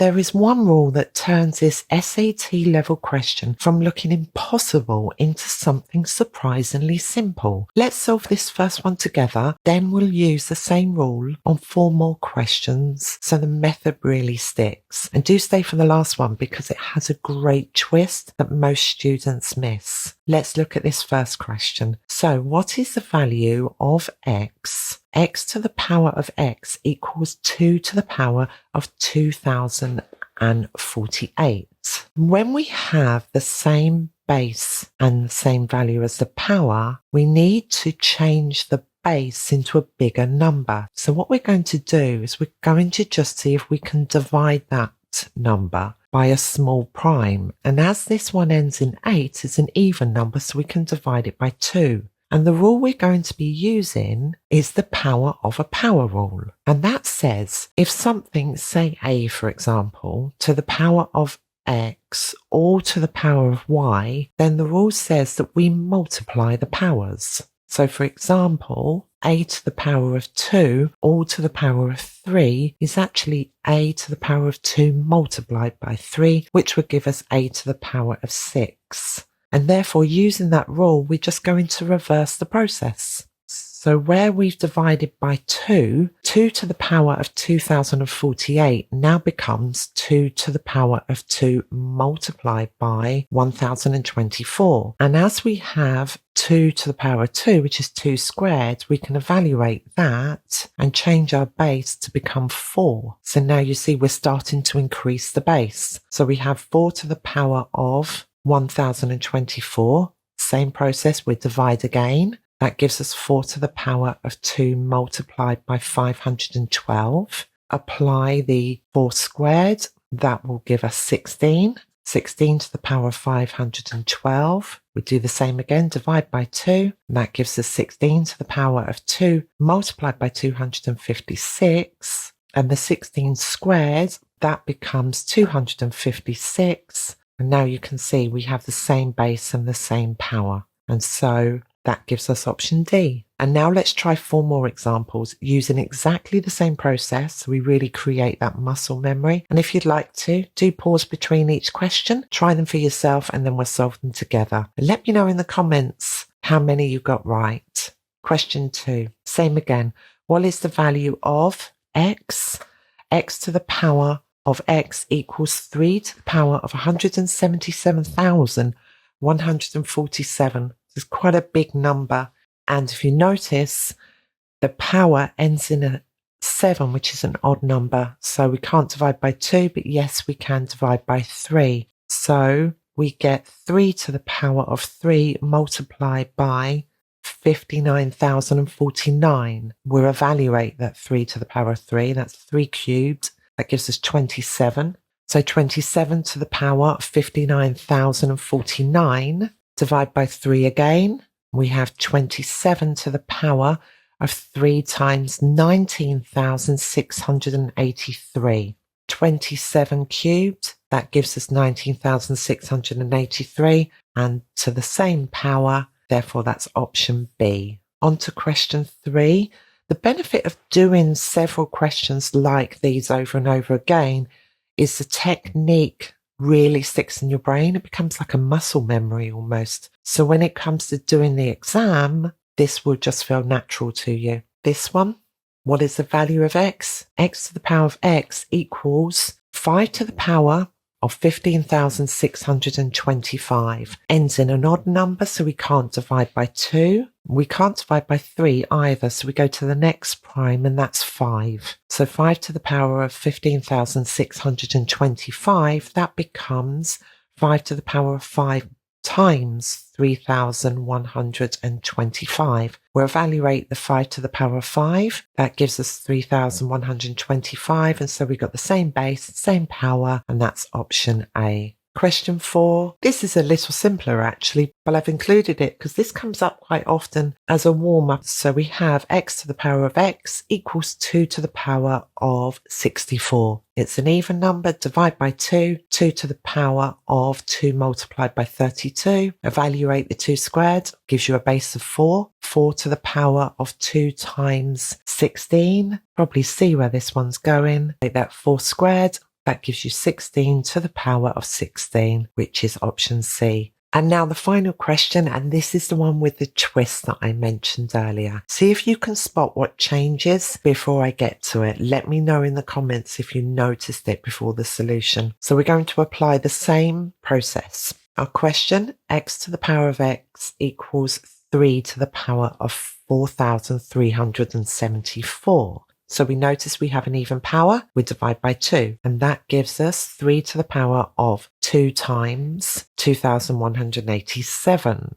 There is one rule that turns this SAT level question from looking impossible into something surprisingly simple. Let's solve this first one together, then we'll use the same rule on 4 more questions so the method really sticks. And do stay for the last one because it has a great twist that most students miss. Let's look at this first question. So what is the value of x? X to the power of x equals 2 to the power of 2048. When we have the same base and the same value as the power, we need to change the base into a bigger number. So what we're going to do is we're going to just see if we can divide that number by a small prime. And as this one ends in 8, it's an even number, so we can divide it by 2. And the rule we're going to be using is the power of a power rule. And that says if something, say a for example, to the power of x or to the power of y, then the rule says that we multiply the powers. So for example, a to the power of 2 all to the power of 3 is actually a to the power of 2 multiplied by 3, which would give us a to the power of 6. And therefore, using that rule, we're just going to reverse the process. So where we've divided by 2, 2 to the power of 2048 now becomes 2 to the power of 2 multiplied by 1024. And as we have 2 to the power of 2, which is 2 squared, we can evaluate that and change our base to become 4. So now you see we're starting to increase the base. So we have 4 to the power of 1024. Same process, we divide again. That gives us 4 to the power of 2 multiplied by 512. Apply the 4 squared. That will give us 16. 16 to the power of 512. We do the same again, divide by 2. And that gives us 16 to the power of 2 multiplied by 256. And the 16 squared, that becomes 256. And now you can see we have the same base and the same power. And so that gives us option D. And now let's try 4 more examples using exactly the same process so we really create that muscle memory. And if you'd like to, do pause between each question, try them for yourself, and then we'll solve them together. And let me know in the comments how many you got right. Question 2. Same again. What is the value of x? X to the power of x equals 3 to the power of 177,147. It's quite a big number. And if you notice, the power ends in a 7, which is an odd number. So we can't divide by 2, but yes, we can divide by 3. So we get 3 to the power of 3 multiplied by 59,049. We'll evaluate that 3 to the power of 3. That's 3 cubed. That gives us 27. So 27 to the power of 59,049. Divide by 3 again. We have 27 to the power of 3 times 19,683. 27 cubed. That gives us 19,683. And to the same power, therefore that's option B. On to question 3. The benefit of doing several questions like these over and over again is the technique really sticks in your brain. It becomes like a muscle memory almost. So when it comes to doing the exam, this will just feel natural to you. This one, what is the value of x? X to the power of x equals 5 to the power of 15,625. Ends in an odd number, so we can't divide by 2. We can't divide by 3 either, so we go to the next prime, and that's 5. So 5 to the power of 15,625, that becomes 5 to the power of 5 times 3,125. We'll evaluate the 5 to the power of 5. That gives us 3,125. And so we've got the same base, same power, and that's option A. Question 4. This is a little simpler actually, but I've included it because this comes up quite often as a warm-up. So we have x to the power of x equals 2 to the power of 64. It's an even number, divide by 2, 2 to the power of 2 multiplied by 32. Evaluate the 2 squared, gives you a base of 4. 4 to the power of 2 times 16. Probably see where this one's going. Take that 4 squared. That gives you 16 to the power of 16, which is option C. And now the final question, and this is the one with the twist that I mentioned earlier. See if you can spot what changes before I get to it. Let me know in the comments if you noticed it before the solution. So we're going to apply the same process. Our question, x to the power of x equals 3 to the power of 4,374. So we notice we have an even power, we divide by 2, and that gives us 3 to the power of 2 times 2,187.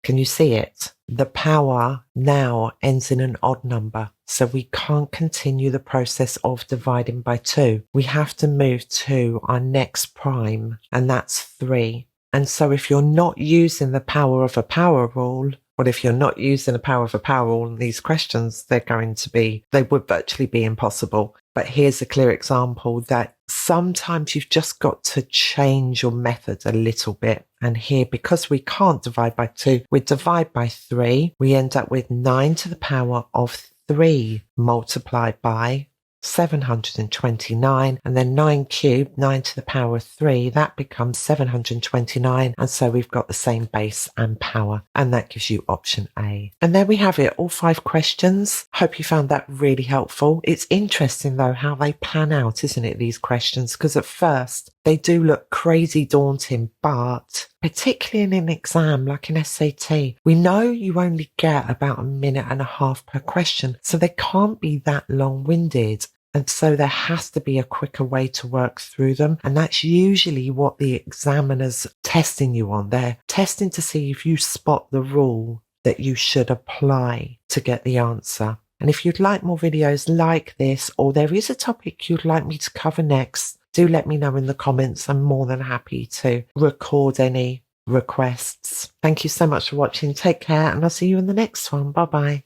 Can you see it? The power now ends in an odd number, so we can't continue the process of dividing by 2. We have to move to our next prime, and that's 3. And so if you're not using the power of a power rule, well, if you're not using the power of a power rule in these questions, they would virtually be impossible. But here's a clear example that sometimes you've just got to change your method a little bit. And here, because we can't divide by 2, we divide by 3. We end up with 9 to the power of 3 multiplied by 729, and then 9 cubed, 9 to the power of 3, that becomes 729, and so we've got the same base and power, and that gives you option A. And there we have it, all 5 questions. Hope you found that really helpful. It's interesting though how they pan out, isn't it, these questions, because at first they do look crazy daunting, but particularly in an exam like an SAT, we know you only get about a minute and a half per question, so they can't be that long-winded. And so there has to be a quicker way to work through them. And that's usually what the examiner's testing you on. They're testing to see if you spot the rule that you should apply to get the answer. And if you'd like more videos like this, or there is a topic you'd like me to cover next, do let me know in the comments. I'm more than happy to record any requests. Thank you so much for watching. Take care, and I'll see you in the next one. Bye bye.